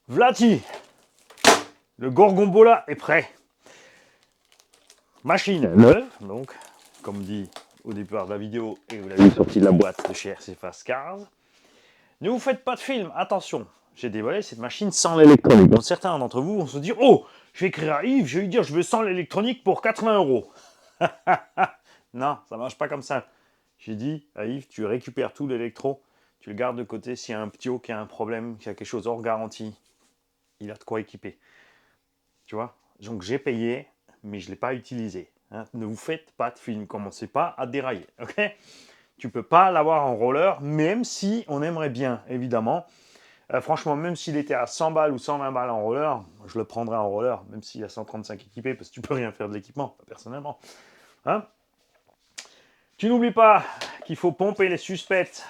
Vlati, le Gorgonzola est prêt. Machine neuve, donc, comme dit au départ de la vidéo, et vous l'avez sorti de la boîte de chez RC Fast Cars. Ne vous faites pas de film, attention, j'ai dévoilé cette machine sans l'électronique. Donc certains d'entre vous vont se dire, oh, je vais écrire à Yves, je vais lui dire, je veux sans l'électronique pour 80 €. Non, ça marche pas comme ça. J'ai dit à Yves, tu récupères tout l'électro, tu le gardes de côté, s'il y a un petit qui a un problème, qui a quelque chose hors garantie, il a de quoi équiper. Tu vois? Donc j'ai payé, mais je ne l'ai pas utilisé. Hein. Ne vous faites pas de film, commencez pas à dérailler. Ok? Tu peux pas l'avoir en roller, même si on aimerait bien, évidemment. Franchement, même s'il était à 100 balles ou 120 balles en roller, je le prendrais en roller, même s'il y a 135 équipés, parce que tu peux rien faire de l'équipement, personnellement. Hein? Tu n'oublies pas qu'il faut pomper les suspects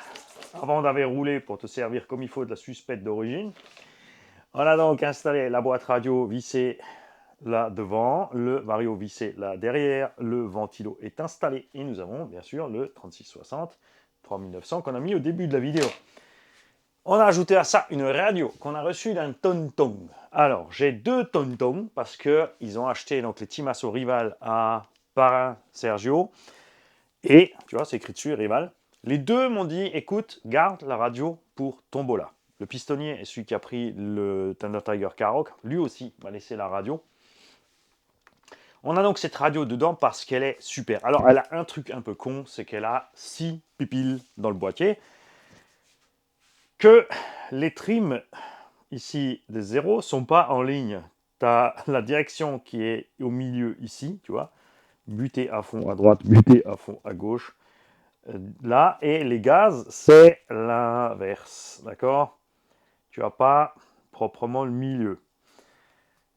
avant d'avoir roulé pour te servir comme il faut de la suspecte d'origine. On a donc installé la boîte radio vissée là devant, le vario vissé là derrière, le ventilo est installé et nous avons bien sûr le 3660 3900 qu'on a mis au début de la vidéo. On a ajouté à ça une radio qu'on a reçue d'un tonton. Alors j'ai deux tontons parce qu'ils ont acheté donc les Timasso Rival à Parrain Sergio et tu vois c'est écrit dessus Rival. Les deux m'ont dit écoute garde la radio pour Tombola. Le pistonnier est celui qui a pris le Thunder Tiger Karoq, lui aussi m'a laissé la radio. On a donc cette radio dedans parce qu'elle est super. Alors, elle a un truc un peu con, c'est qu'elle a 6 pupilles dans le boîtier. Que les trims, ici, des zéros, sont pas en ligne. Tu as la direction qui est au milieu ici, tu vois. Buté à fond à droite, buté à fond à gauche. Là, et les gaz, c'est l'inverse, d'accord? Tu n'as pas proprement le milieu.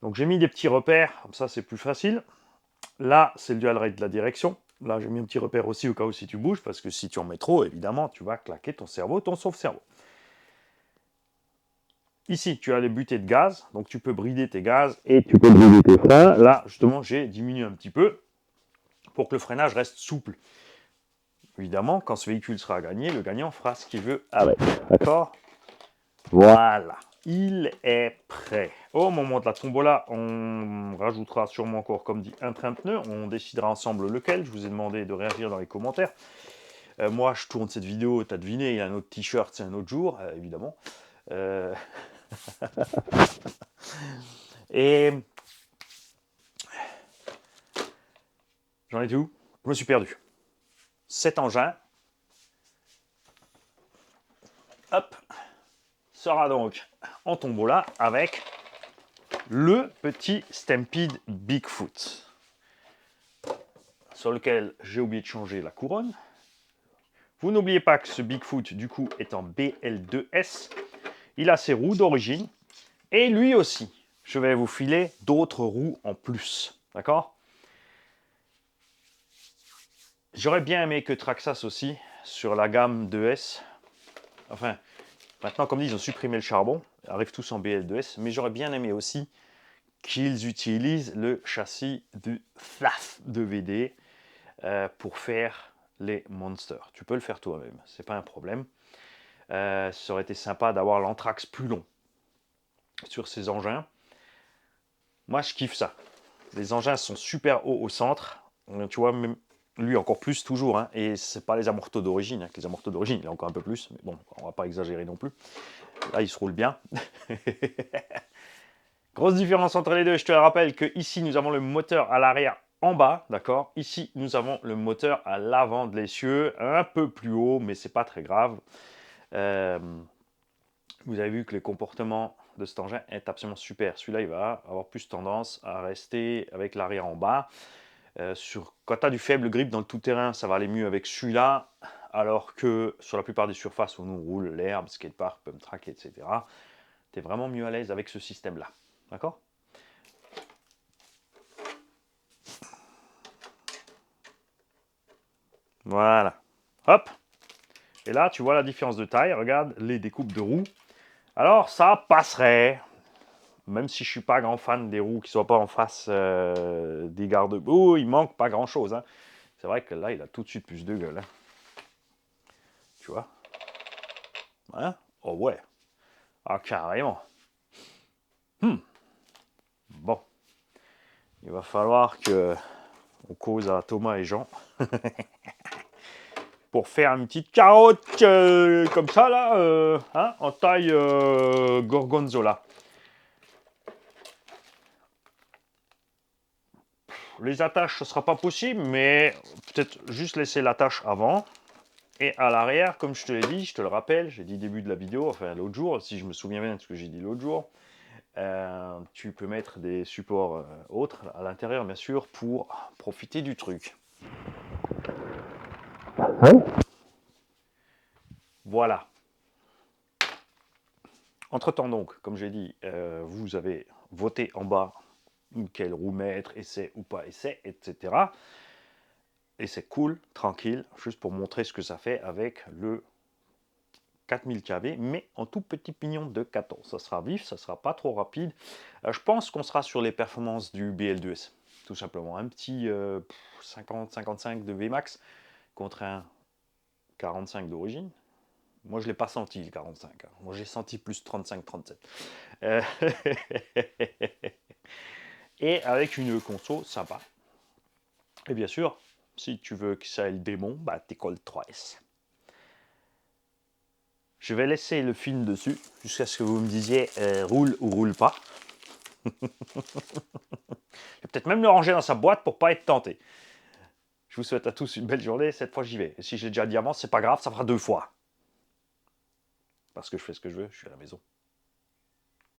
Donc, j'ai mis des petits repères, comme ça, c'est plus facile. Là, c'est le dual rate de la direction. Là, j'ai mis un petit repère aussi au cas où si tu bouges, parce que si tu en mets trop, évidemment, tu vas claquer ton cerveau, ton sauve-cerveau. Ici, tu as les butées de gaz, donc tu peux brider tes gaz et tu peux brider tes freins. Là, justement, j'ai diminué un petit peu pour que le freinage reste souple. Évidemment, quand ce véhicule sera gagné, le gagnant fera ce qu'il veut avec. D'accord? Voilà. Il est prêt. Au moment de la tombola, on rajoutera sûrement encore, comme dit, un train de pneus. On décidera ensemble lequel. Je vous ai demandé de réagir dans les commentaires. Moi, je tourne cette vidéo, tu as deviné, il y a un autre t-shirt, c'est un autre jour, évidemment. Et j'en étais où? Je me suis perdu. Cet engin, hop, sera donc en tombola avec le petit Stampede Bigfoot, sur lequel j'ai oublié de changer la couronne. Vous n'oubliez pas que ce Bigfoot, du coup, est en BL2S. Il a ses roues d'origine. Et lui aussi, je vais vous filer d'autres roues en plus. D'accord? J'aurais bien aimé que Traxxas aussi, sur la gamme 2S, enfin, maintenant, comme dit, ils ont supprimé le charbon, ils arrivent tous en BL2S, mais j'aurais bien aimé aussi qu'ils utilisent le châssis du FLAF 2VD pour faire les monsters. Tu peux le faire toi-même, c'est pas un problème. Ça aurait été sympa d'avoir l'anthrax plus long sur ces engins. Moi, je kiffe ça. Les engins sont super hauts au centre. Tu vois, même lui encore plus toujours. Hein, et c'est pas les amortos d'origine. Hein, les amortos d'origine, il est encore un peu plus. Mais bon, on va pas exagérer non plus. Là, il se roule bien. Grosse différence entre les deux. Je te rappelle que ici, nous avons le moteur à l'arrière en bas. D'accord. Ici, nous avons le moteur à l'avant de l'essieu. Un peu plus haut, mais c'est pas très grave. Vous avez vu que le comportement de cet engin est absolument super. Celui-là, il va avoir plus tendance à rester avec l'arrière en bas. Quand tu as du faible grip dans le tout-terrain, ça va aller mieux avec celui-là, alors que sur la plupart des surfaces où nous roule, l'herbe, skatepark, pump track, etc., tu es vraiment mieux à l'aise avec ce système-là. D'accord? Voilà. Hop. Et là, tu vois la différence de taille. Regarde les découpes de roues. Alors, ça passerait. Même si je suis pas grand fan des roues qui soient pas en face des garde-boue, il manque pas grand-chose. Hein. C'est vrai que là, il a tout de suite plus de gueule. Hein. Tu vois? Hein? Oh ouais. Ah, carrément. Bon, il va falloir que on cause à Thomas et Jean pour faire une petite carotte comme ça là, hein, en taille gorgonzola. Les attaches, ce sera pas possible, mais peut-être juste laisser l'attache avant. Et à l'arrière, comme je te l'ai dit, je te le rappelle, j'ai dit début de la vidéo, enfin l'autre jour, si je me souviens bien de ce que j'ai dit l'autre jour, tu peux mettre des supports autres à l'intérieur, bien sûr, pour profiter du truc. Voilà. Entre-temps donc, comme j'ai dit, vous avez voté en bas quelle roue mettre, essai ou pas essai, etc. Et c'est cool, tranquille, juste pour montrer ce que ça fait avec le 4000 kV, mais en tout petit pignon de 14. Ça sera vif, ça sera pas trop rapide. Je pense qu'on sera sur les performances du BL2S, tout simplement. Un petit 50-55 de Vmax contre un 45 d'origine. Moi, je ne l'ai pas senti, le 45. Hein. Moi, j'ai senti plus 35-37. Et avec une conso sympa. Et bien sûr, si tu veux que ça ait le démon, bah, t'écolles 3S. Je vais laisser le film dessus jusqu'à ce que vous me disiez roule ou roule pas. Je vais peut-être même le ranger dans sa boîte pour pas être tenté. Je vous souhaite à tous une belle journée. Cette fois, j'y vais. Et si j'ai déjà dit avant, c'est pas grave, ça fera 2 fois. Parce que je fais ce que je veux, je suis à la maison.